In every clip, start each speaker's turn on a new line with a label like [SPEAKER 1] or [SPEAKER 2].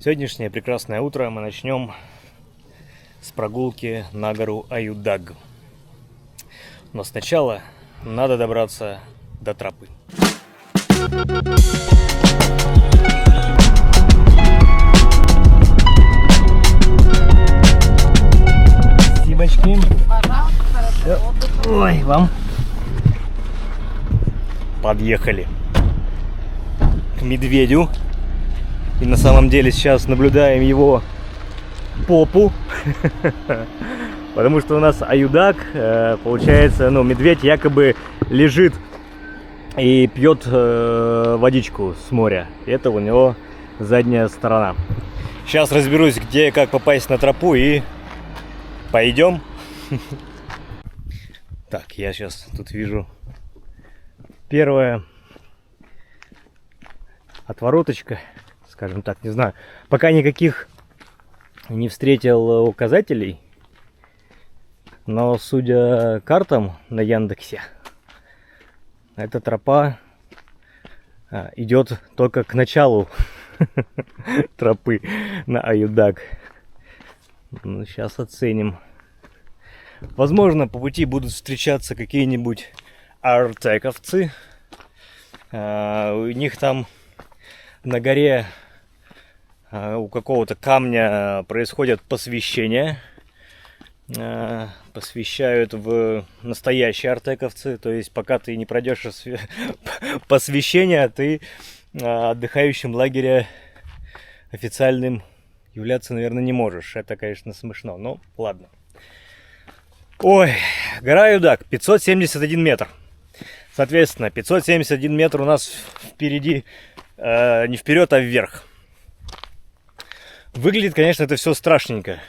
[SPEAKER 1] Сегодняшнее прекрасное утро мы начнем с прогулки на гору Аюдаг. Но сначала надо добраться до тропы. Спасибочки. Ой, вам. Подъехали к медведю. И на самом деле сейчас наблюдаем его попу. Потому что у нас Аюдаг, получается, медведь якобы лежит и пьет водичку с моря. Это у него задняя сторона. Сейчас разберусь, где и как попасть на тропу, и пойдем. Так, я сейчас тут вижу первая отвороточка, скажем так, не знаю. Пока никаких не встретил указателей, но судя картам на Яндексе, эта тропа идет только к началу тропы на Аюдаг. Сейчас оценим. Возможно, по пути будут встречаться какие-нибудь артековцы. У них там на горе у какого-то камня происходят посвящения. Посвящают в настоящие артековцы. То есть пока ты не пройдешь посвящение, ты отдыхающим лагеря официальным являться, наверное, не можешь. Это, конечно, смешно, но ладно. Ой, гора Аюдаг, 571 метр. Соответственно, 571 метр у нас впереди, не вперед, а вверх. Выглядит, конечно, это все страшненько.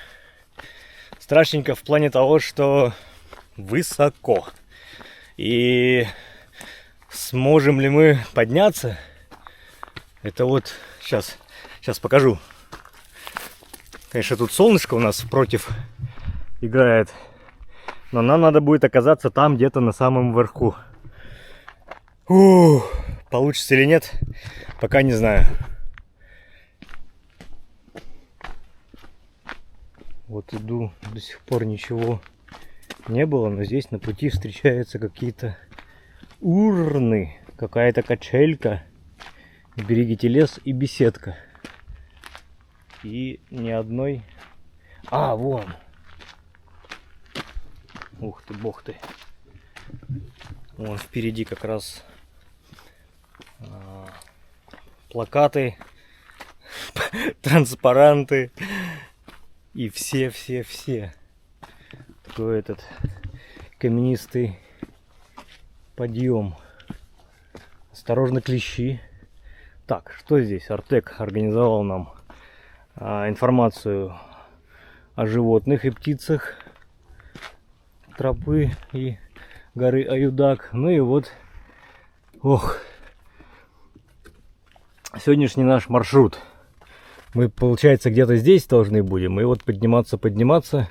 [SPEAKER 1] Страшненько в плане того, что высоко. И сможем ли мы подняться? Это вот сейчас покажу. Конечно, тут солнышко у нас против играет. Но нам надо будет оказаться там, где-то на самом верху. Получится или нет, пока не знаю. Вот иду, до сих пор ничего не было, но здесь на пути встречаются какие-то урны, какая-то качелька, берегите лес и беседка. И ни одной... вон! Ух ты, бог ты! Вон впереди как раз плакаты, транспаранты и все. Такой этот каменистый подъем. Осторожно, клещи. Так, что здесь? Артек организовал нам информацию о животных и птицах тропы и горы Аюдаг. Ну и вот, сегодняшний наш маршрут. Мы, получается, где-то здесь должны будем. И вот подниматься.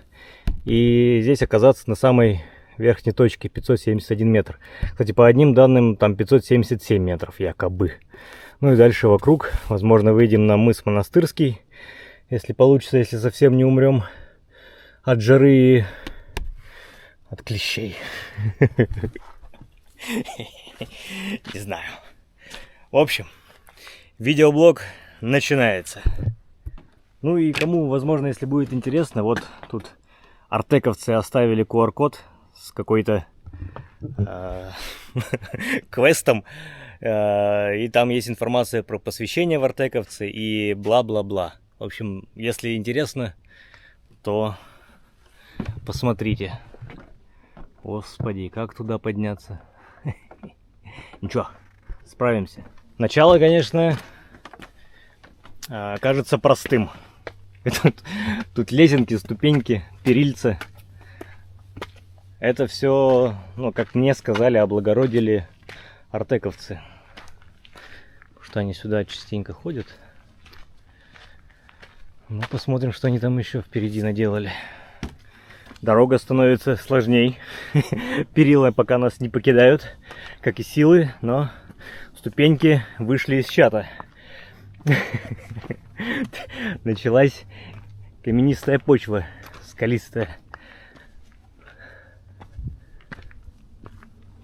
[SPEAKER 1] И здесь оказаться на самой верхней точке, 571 метр. Кстати, по одним данным, там 577 метров якобы. Ну и дальше вокруг. Возможно, выйдем на мыс Монастырский. Если получится, если совсем не умрем от жары и от клещей. Не знаю. В общем, видеоблог начинается. Ну и кому, возможно, если будет интересно, вот тут артековцы оставили QR-код с какой-то квестом. И там есть информация про посвящение в артековцы и бла-бла-бла. В общем, если интересно, то посмотрите. Господи, как туда подняться? Ничего, справимся. Начало, конечно, кажется простым. Тут лесенки, ступеньки, перильца. Это все, как мне сказали, облагородили артековцы. Потому что они сюда частенько ходят. Ну, посмотрим, что они там еще впереди наделали. Дорога становится сложней. Перила пока нас не покидают, как и силы, но ступеньки вышли из чата. Началась каменистая почва, скалистая.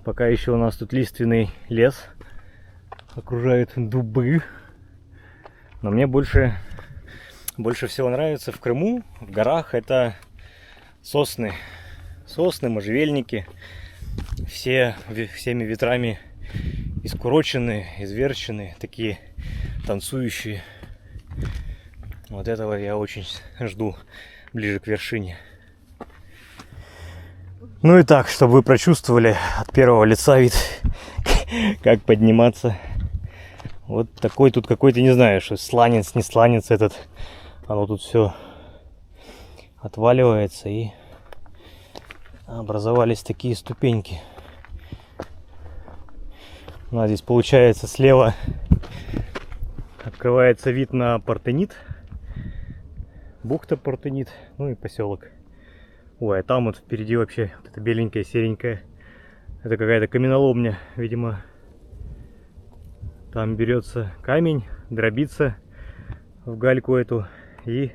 [SPEAKER 1] Пока еще у нас тут лиственный лес, окружают дубы. Но мне больше всего нравится в Крыму, в горах, это сосны. Сосны, можжевельники. Всеми ветрами искуроченные, изверченные, такие танцующие. Вот этого я очень жду ближе к вершине. Ну и так, чтобы вы прочувствовали от первого лица вид, как подниматься. Вот такой тут какой-то, не знаю, что сланец, не сланец этот. Оно тут все отваливается и образовались такие ступеньки. У нас здесь получается слева открывается вид на Партенит. Бухта Партенит, ну и поселок. Ой, а там вот впереди вообще вот эта беленькая, серенькая. Это какая-то каменоломня, видимо. Там берется камень, дробится в гальку эту и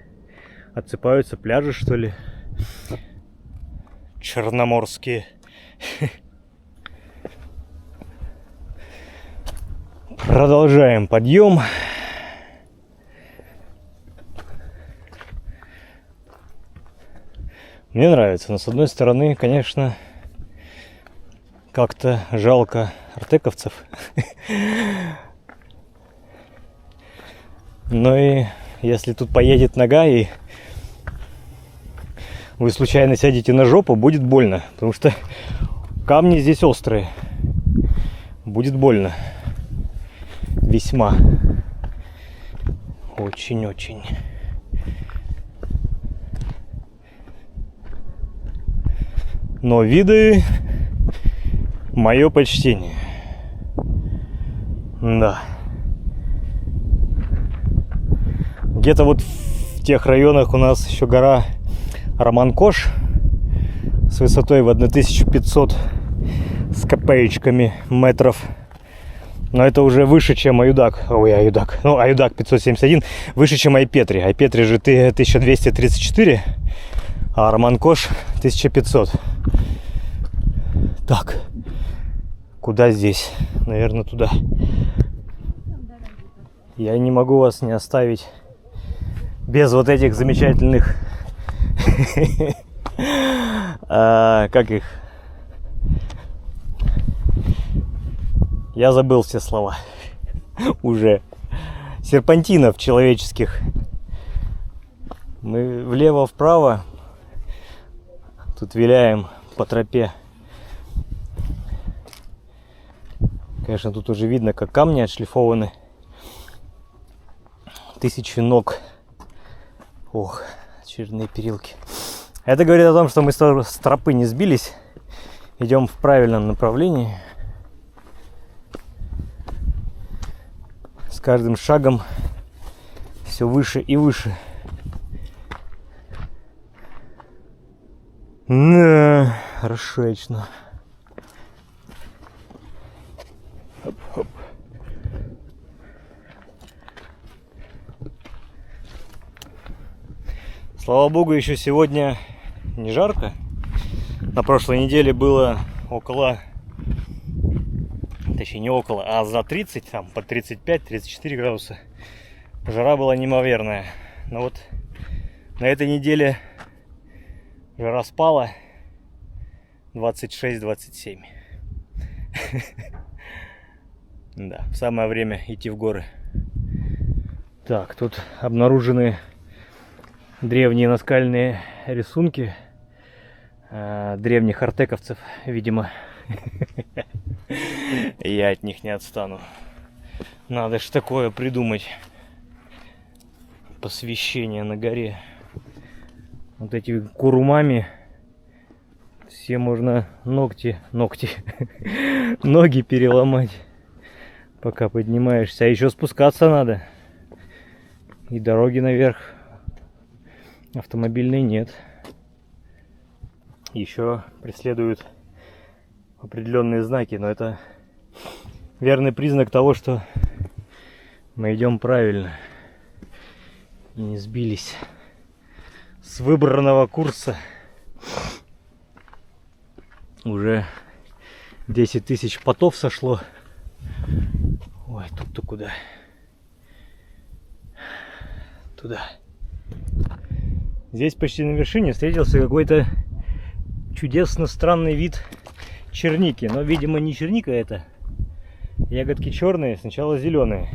[SPEAKER 1] отсыпаются пляжи, что ли, черноморские. Продолжаем подъем. Мне нравится, но с одной стороны, конечно, как-то жалко артековцев. Но и если тут поедет нога и вы случайно сядете на жопу, будет больно, потому что камни здесь острые. Будет больно. Весьма. Очень-очень. Но виды, мое почтение. Да. Где-то вот в тех районах у нас еще гора Роман-Кош с высотой в 1500 с копеечками метров. Но это уже выше, чем Аюдак. Ой, Аюдак. Ну, Аюдак 571 выше, чем Айпетри. Айпетри же 1234, а Роман-Кош 1500. Так, куда здесь? Наверное, туда. Я не могу вас не оставить без вот этих замечательных, как их? Я забыл все слова уже. Серпантинов человеческих. Мы влево-вправо тут виляем по тропе. Конечно, тут уже видно, как камни отшлифованы. Тысячи ног. Ох, очередные перилки. Это говорит о том, что мы с тропы не сбились. Идем в правильном направлении. С каждым шагом все выше и выше. Да, хорошечно. Хоп-хоп. Слава богу, еще сегодня не жарко. На прошлой неделе было около, точнее не около, а за 30, там под 35-34 градуса. Жара была неимоверная. Но вот на этой неделе жара спала 26-27. Да, самое время идти в горы. Так, тут обнаружены древние наскальные рисунки древних артековцев, видимо. Я от них не отстану. Надо ж такое придумать. Посвящение на горе. Вот эти курумами все можно ноги переломать, пока поднимаешься. А еще спускаться надо. И дороги наверх автомобильной нет. Еще преследуют определенные знаки, но это верный признак того, что мы идем правильно. и не сбились с выбранного курса. Уже 10 тысяч потов сошло. Ой, тут-то куда? Туда. Здесь почти на вершине встретился какой-то чудесно странный вид черники. Но, видимо, не черника это. Ягодки черные, сначала зеленые.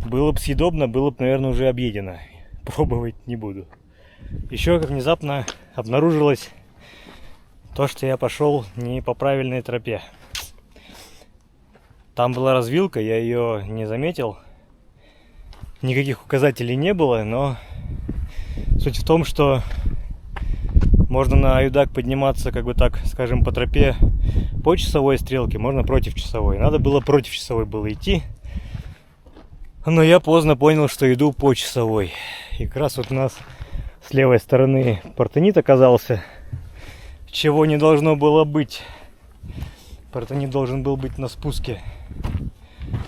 [SPEAKER 1] Было бы съедобно, было бы, наверное, уже объедено. Пробовать не буду. Еще как внезапно обнаружилось то, что я пошел не по правильной тропе. Там была развилка, я ее не заметил. Никаких указателей не было, но суть в том, что можно на Аюдак подниматься, как бы так, скажем, по тропе по часовой стрелке, можно против часовой. Надо было против часовой было идти. Но я поздно понял, что иду по часовой. И как раз вот у нас с левой стороны Партенит оказался. Чего не должно было быть. Партенит должен был быть на спуске.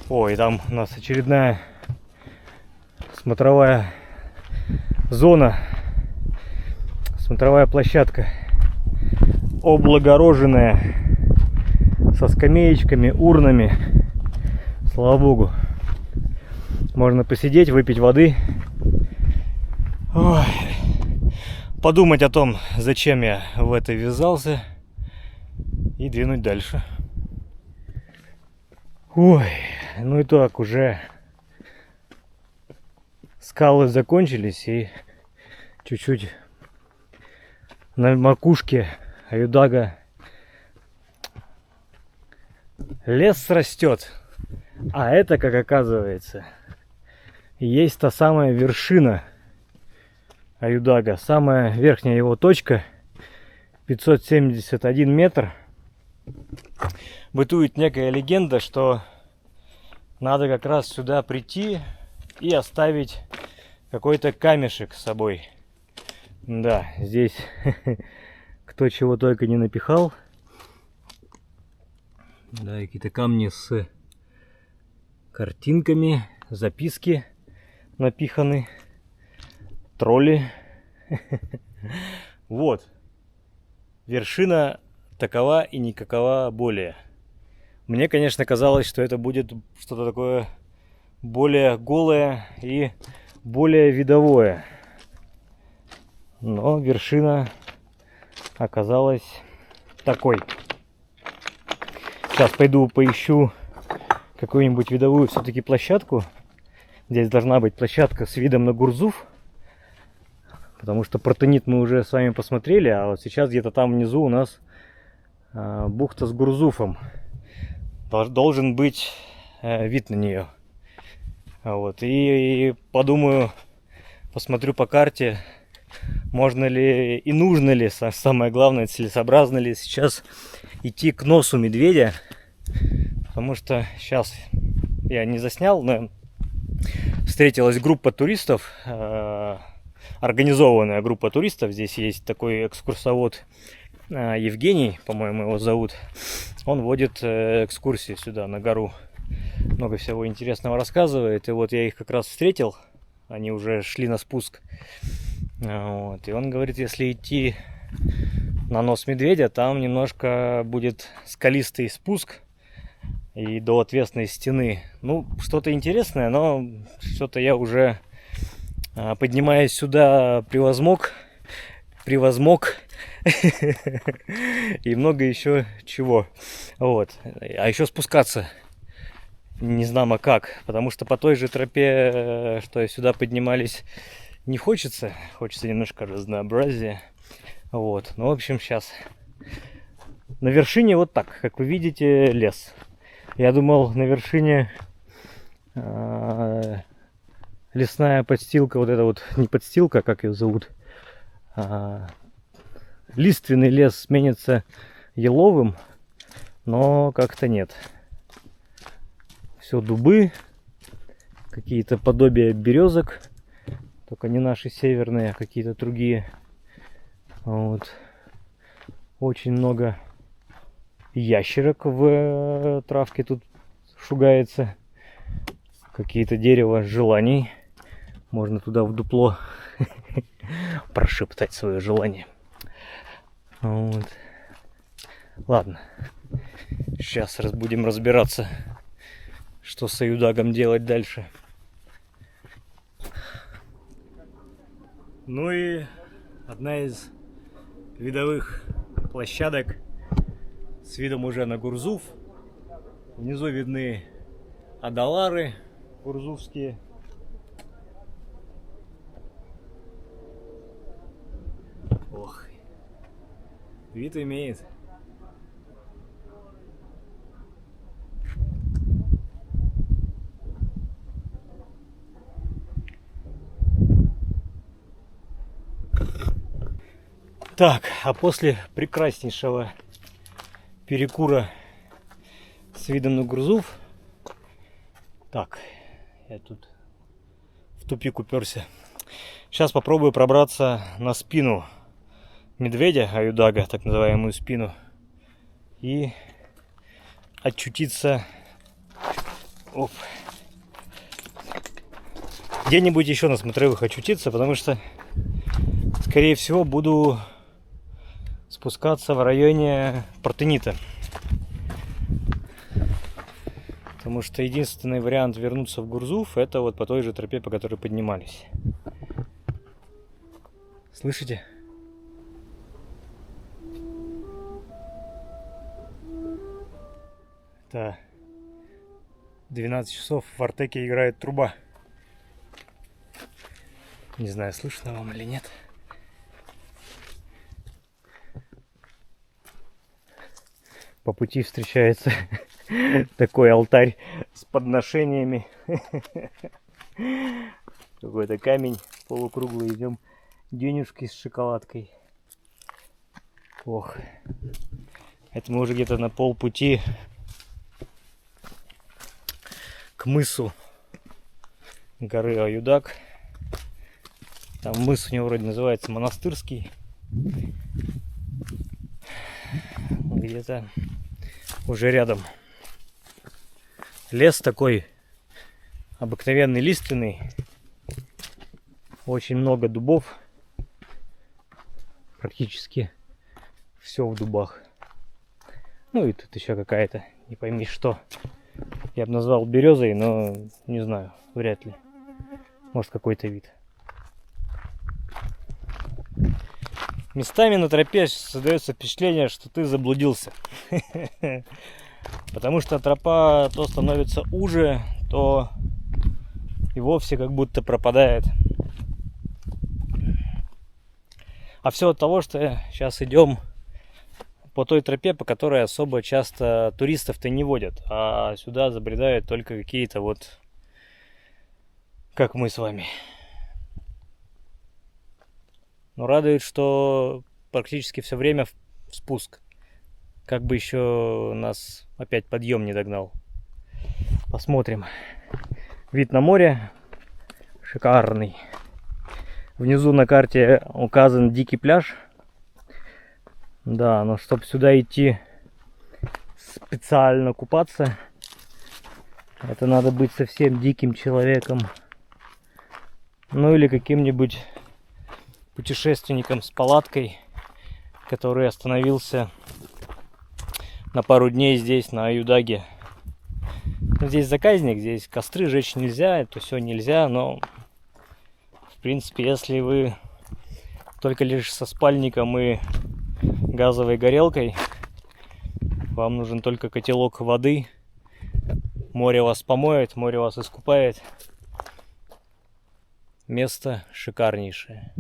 [SPEAKER 1] Ой, там у нас очередная смотровая зона. Смотровая площадка. Облагороженная. Со скамеечками, урнами. Слава богу. Можно посидеть, выпить воды. Ой. Подумать о том, зачем я в это ввязался. И двинуть дальше. Ой, ну и так уже скалы закончились. И чуть-чуть на макушке Аюдага лес растет. А это, как оказывается, есть та самая вершина Аюдага, самая верхняя его точка, 571 метр. Бытует некая легенда, что надо как раз сюда прийти и оставить какой-то камешек с собой. Да, здесь кто чего только не напихал. Да, какие-то камни с картинками, записки напиханы. Тролли. Вот. Вершина такова и никакова более. Мне, конечно, казалось, что это будет что-то такое более голое и более видовое. Но вершина оказалась такой. Сейчас пойду поищу какую-нибудь видовую все-таки площадку. Здесь должна быть площадка с видом на Гурзуф. Потому что Партенит мы уже с вами посмотрели, а вот сейчас где-то там внизу у нас бухта с Гурзуфом. Должен быть вид на нее. Вот. И подумаю, посмотрю по карте, можно ли и нужно ли, самое главное, целесообразно ли сейчас идти к носу медведя. Потому что сейчас я не заснял, но встретилась группа туристов. Организованная группа туристов. Здесь есть такой экскурсовод Евгений, по-моему, его зовут. Он водит экскурсии сюда, на гору. Много всего интересного рассказывает. И вот я их как раз встретил. Они уже шли на спуск. Вот. И он говорит, если идти на нос медведя, там немножко будет скалистый спуск и до отвесной стены. Ну, что-то интересное, но что-то я уже... поднимаясь сюда, превозмог и много еще чего. Вот. А еще спускаться не знамо как, потому что по той же тропе, что сюда поднимались, не хочется. Хочется немножко разнообразия. Вот. Ну, в общем, сейчас на вершине вот так, как вы видите, лес. Я думал, на вершине лесная подстилка, вот это вот, не подстилка, как ее зовут, лиственный лес сменится еловым, но как-то нет. Все дубы, какие-то подобия березок, только не наши северные, а какие-то другие. Вот. Очень много ящерок в травке тут шугается. Какие-то дерева желаний Можно туда в дупло прошептать свое желание. Вот. Ладно. Сейчас будем разбираться, что с аюдагом делать дальше. Ну и одна из видовых площадок с видом уже на Гурзуф. Внизу видны адалары гурзуфские. Ох, вид имеет. Так, а после прекраснейшего перекура с видом на Гурзуф, так, я тут в тупик уперся. Сейчас попробую пробраться на спину медведя, аюдага, так называемую спину, и очутиться где-нибудь еще на смотровых очутиться, потому что, скорее всего, буду спускаться в районе Партенита. Потому что единственный вариант вернуться в Гурзуф — это вот по той же тропе, по которой поднимались. Слышите? Это 12 часов в Артеке играет труба. Не знаю, слышно вам или нет. По пути встречается такой алтарь с подношениями. Какой-то камень полукруглый. Идем денежки с шоколадкой. Ох. Это мы уже где-то на полпути к мысу горы Аюдаг. Там мыс у него вроде называется Монастырский. Где-то уже рядом. Лес такой обыкновенный, лиственный. Очень много дубов. Практически все в дубах. Ну и тут еще какая-то, не пойми что. Я бы назвал березой, но не знаю, вряд ли. Может, какой-то вид. Местами на тропе создается впечатление, что ты заблудился. Потому что тропа то становится уже, то и вовсе как будто пропадает. А все от того, что сейчас идем по той тропе, по которой особо часто туристов-то не водят. А сюда забредают только какие-то вот, как мы с вами. Но радует, что практически все время в спуск. Как бы еще нас опять подъем не догнал. Посмотрим. Вид на море шикарный. Внизу на карте указан дикий пляж. Да, но чтобы сюда идти специально купаться, это надо быть совсем диким человеком. Ну или каким-нибудь путешественником с палаткой, который остановился на пару дней здесь, на Аюдаге. Здесь заказник, здесь костры жечь нельзя, это все нельзя, но в принципе, если вы только лишь со спальником и газовой горелкой, вам нужен только котелок воды, море вас помоет, море вас искупает. Место шикарнейшее.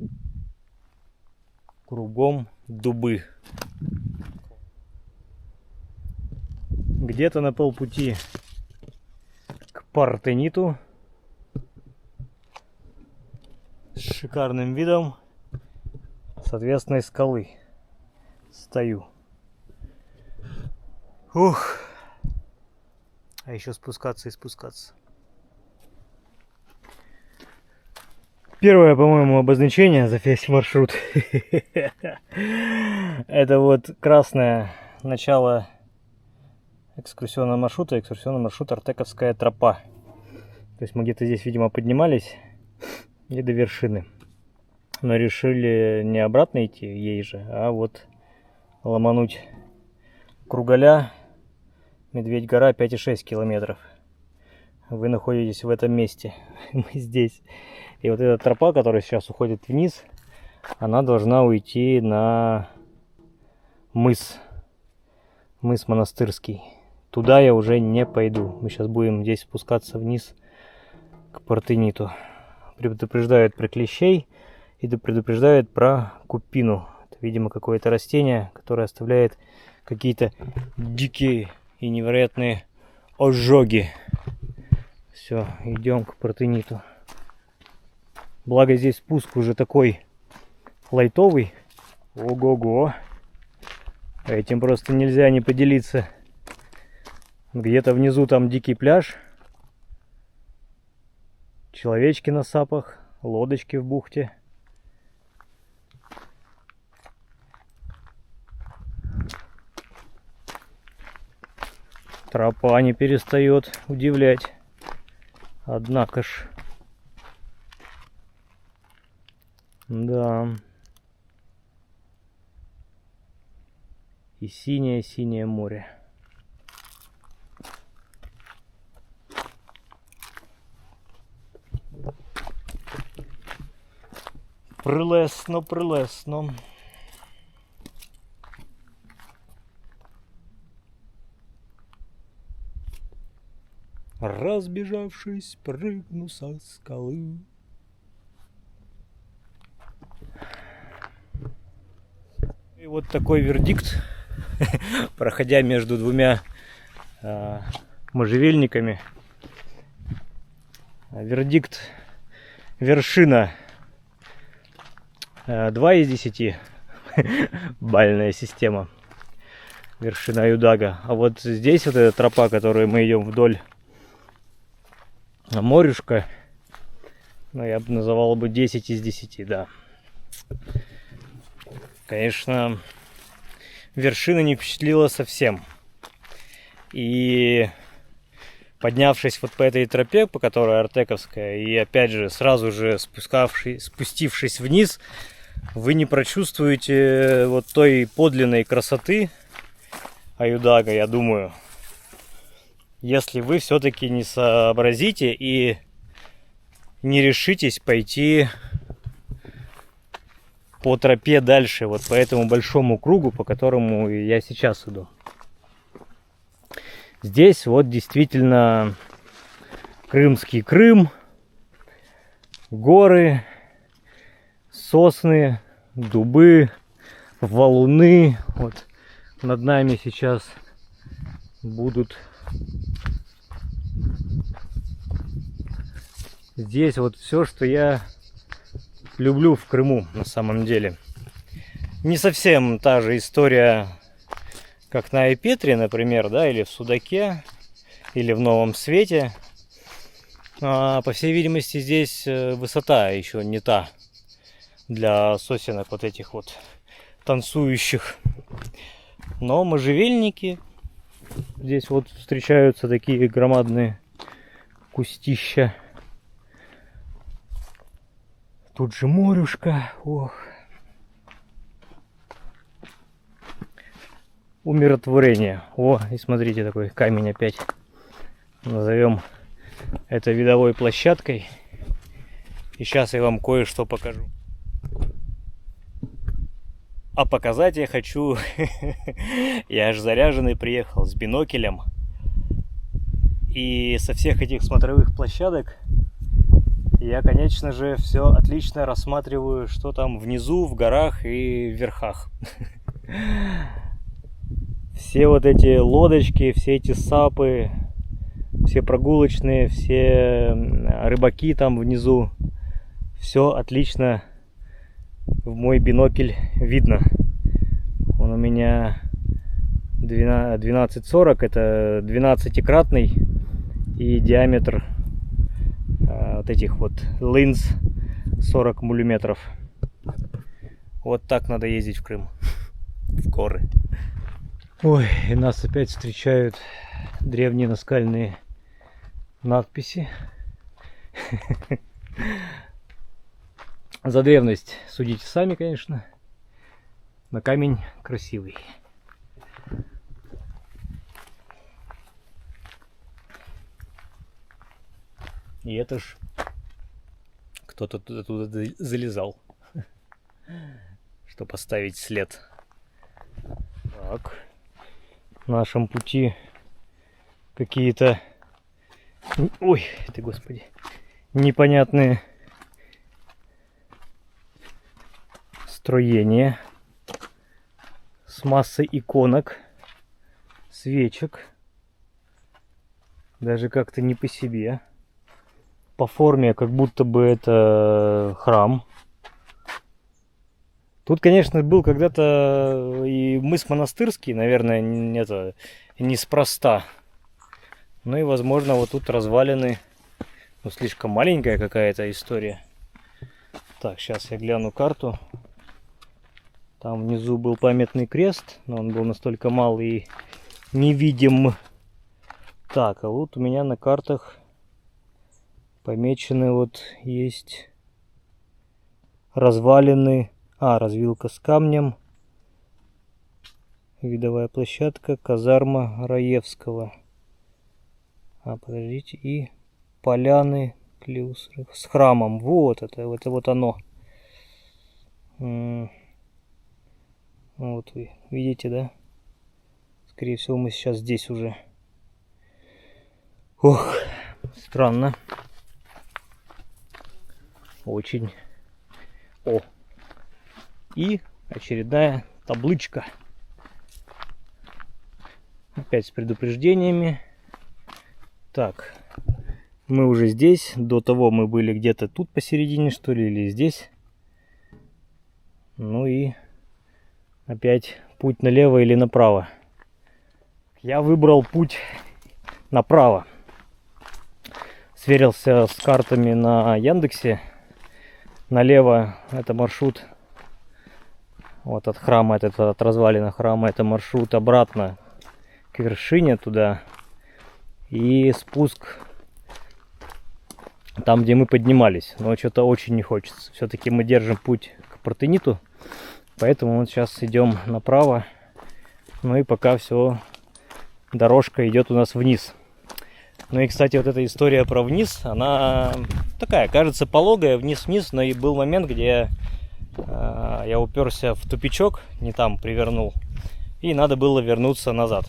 [SPEAKER 1] Кругом дубы. Где-то на полпути к Партениту с шикарным видом с отвесной скалы стою. Ух. А еще спускаться и спускаться. Первое, по-моему, обозначение за весь маршрут. Это вот красное начало экскурсионного маршрута. Экскурсионный маршрут Артековская тропа. То есть мы где-то здесь, видимо, поднимались и до вершины. Но решили не обратно идти ей же, а вот ломануть кругаля. Медведь гора 5,6 километров. Вы находитесь в этом месте. Мы здесь. И вот эта тропа, которая сейчас уходит вниз, она должна уйти на мыс. Мыс Монастырский. Туда я уже не пойду. Мы сейчас будем здесь спускаться вниз к Портыниту. Предупреждают про клещей и предупреждают про купину. Это, видимо, какое-то растение, которое оставляет какие-то дикие и невероятные ожоги. Все, идем к Портыниту. Благо здесь спуск уже такой лайтовый. Ого-го. Этим просто нельзя не поделиться. Где-то внизу там дикий пляж. Человечки на сапах, лодочки в бухте. Тропа не перестает удивлять. Однако ж. Да. И синее-синее море. Прелесно, прелесно. Разбежавшись, прыгну со скалы. И вот такой вердикт, проходя между двумя можжевельниками. Вердикт: вершина 2 из 10. Бальная система. Вершина Аюдага. А вот здесь вот эта тропа, которую мы идем вдоль морюшка, ну, я бы называл бы 10 из 10, да. Конечно, вершина не впечатлила совсем. И поднявшись вот по этой тропе, по которой Артековская, и опять же сразу же спустившись вниз, вы не прочувствуете вот той подлинной красоты Аюдага, я думаю, если вы все-таки не сообразите и не решитесь пойти по тропе дальше, вот по этому большому кругу, по которому я сейчас иду. Здесь вот действительно крымский Крым, горы, сосны, дубы, валуны. Вот над нами сейчас будут. Здесь вот все, что я люблю в Крыму на самом деле. Не совсем та же история, как на Айпетре, например, да, или в Судаке, или в Новом Свете. По всей видимости, здесь высота еще не та для сосенок вот этих вот танцующих. Но можжевельники, здесь вот встречаются такие громадные кустища. Тут же морюшка, ох. Умиротворение. О, и смотрите, такой камень опять. Назовем это видовой площадкой. И сейчас я вам кое-что покажу. А показать я хочу... Я аж заряженный приехал с биноклем. И со всех этих смотровых площадок я, конечно же, все отлично рассматриваю, что там внизу, в горах и в верхах. Все вот эти лодочки, все эти сапы, все прогулочные, все рыбаки там внизу. Все отлично в мой бинокль видно. Он у меня 1240, это 12-кратный, и диаметр вот этих вот линз 40 миллиметров. Вот так надо ездить в Крым, в горы. Ой, и нас опять встречают древние наскальные надписи. За древность судите сами, конечно. Но камень красивый. И это ж кто-то туда залезал, чтобы поставить след. Так. В нашем пути какие-то... Ой, ты господи. Непонятные строения с массой иконок, свечек. Даже как-то не по себе. По форме, как будто бы это храм. Тут, конечно, был когда-то и мыс Монастырский, наверное, это неспроста. Ну и, возможно, вот тут развалины. Ну, слишком маленькая какая-то история. Так, сейчас я гляну карту. Там внизу был памятный крест, но он был настолько мал и невидим. Так, а вот у меня на картах помечены вот есть развалины. Развилка с камнем. Видовая площадка, казарма Раевского. Подождите, и поляны Клюсры с храмом. Вот это вот оно. Вот вы видите, да? Скорее всего, мы сейчас здесь уже. Ох, странно. Очень. О! И очередная табличка. Опять с предупреждениями. Так, мы уже здесь. До того мы были где-то тут посередине, что ли, или здесь. Ну и опять путь налево или направо. Я выбрал путь направо. Сверился с картами на Яндексе. Налево это маршрут вот от храма, от развалина храма, это маршрут обратно к вершине туда. И спуск там, где мы поднимались. Но что-то очень не хочется. Все-таки мы держим путь к Партениту. Поэтому вот сейчас идем направо. Ну и пока все, дорожка идет у нас вниз. Ну и, кстати, вот эта история про вниз, она такая, кажется, пологая, вниз-вниз. Но и был момент, где я уперся в тупичок, не там привернул. И надо было вернуться назад.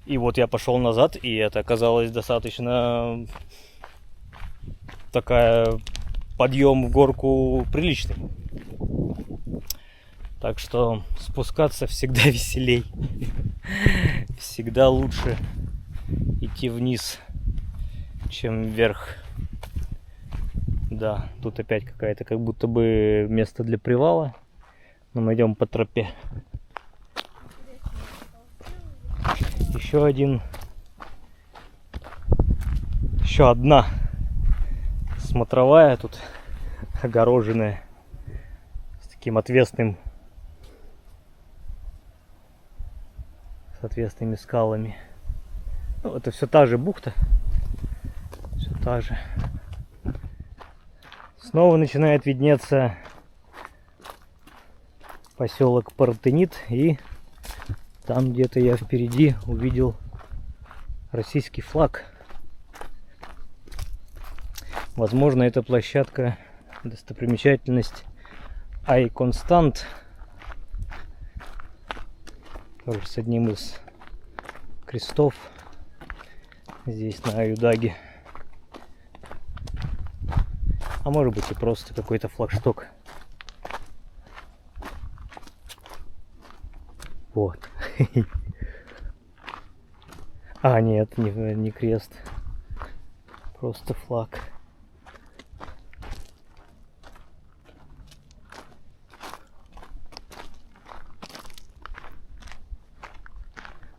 [SPEAKER 1] И вот я пошел назад, и это оказалось достаточно такая подъем в горку приличный. Так что спускаться всегда веселей. Всегда лучше идти вниз, чем вверх. Да, тут опять какая-то как будто бы место для привала. Но мы идем по тропе. Еще одна смотровая тут огороженная с таким отвесными скалами. Ну, это все та же бухта. Все та же. Снова начинает виднеться поселок Партенит, и там где-то я впереди увидел российский флаг. Возможно, это площадка, достопримечательность Айконстант. Тоже с одним из крестов здесь на Аюдаге. А может быть и просто какой-то флагшток. Вот. Нет, не крест. Просто флаг.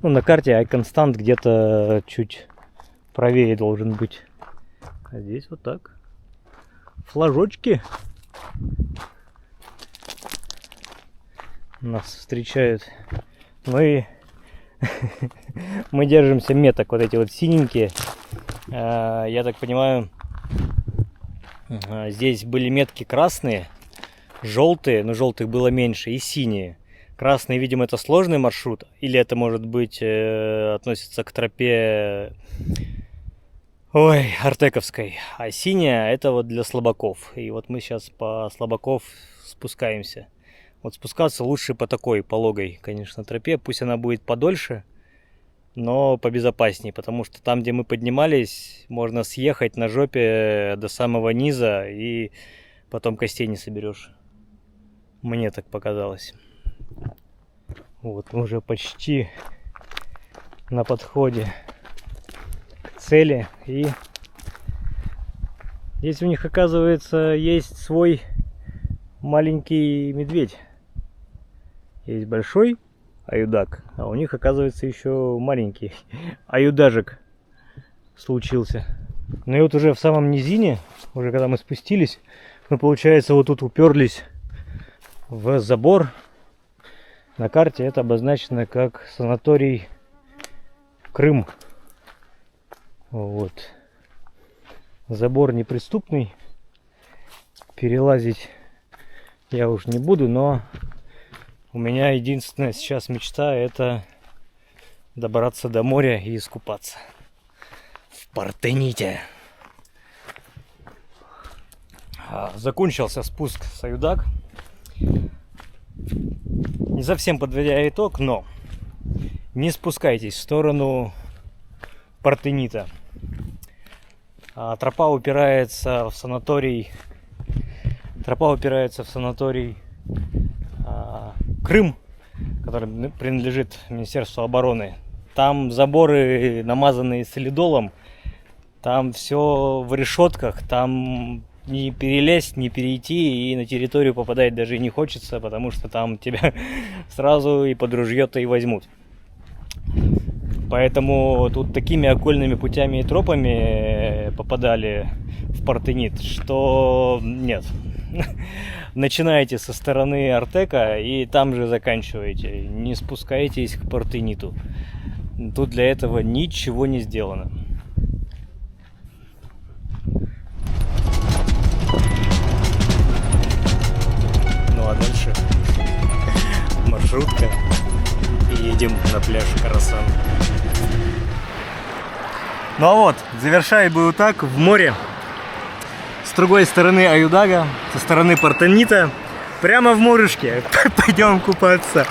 [SPEAKER 1] Ну, на карте Айконстант где-то чуть правее должен быть. А здесь вот так. Флажочки нас встречают. Мы держимся меток, вот эти вот синенькие. Я так понимаю, здесь были метки красные, желтые, но желтых было меньше, и синие. Красный, видимо, это сложный маршрут, или это, может быть, относится к тропе, ой, артековской. А синяя это вот для слабаков. И вот мы сейчас по слабаков спускаемся. Вот спускаться лучше по такой пологой, конечно, тропе. Пусть она будет подольше, но побезопаснее, потому что там, где мы поднимались, можно съехать на жопе до самого низа, и потом костей не соберешь. Мне так показалось. Вот мы уже почти на подходе к цели. И здесь у них, оказывается, есть свой маленький медведь. Есть большой аюдак, а у них, оказывается, еще маленький аюдажик случился. Ну и вот уже в самом низине, уже когда мы спустились, мы, получается, вот тут уперлись в забор. На карте это обозначено как санаторий Крым. Вот. Забор неприступный. Перелазить я уж не буду, но у меня единственная сейчас мечта — это добраться до моря и искупаться в Партените. Закончился спуск с Аюдак. Не совсем подводя итог, но не спускайтесь в сторону Партенита. Тропа упирается в санаторий. Крым, который принадлежит Министерству обороны. Там заборы, намазанные солидолом. Там все в решетках. Там не перелезть, не перейти, и на территорию попадать даже не хочется, потому что там тебя сразу и под ружье-то и возьмут. Поэтому тут такими окольными путями и тропами попадали в Партенит, что нет. Начинайте со стороны Артека и там же заканчивайте. Не спускайтесь к Партениту. Тут для этого ничего не сделано. Ну а дальше маршрутка и едем на пляж Карасан. Ну а вот, завершает Буютак в море. С другой стороны Аюдага, со стороны Партенита, прямо в морюшке. Пойдем купаться.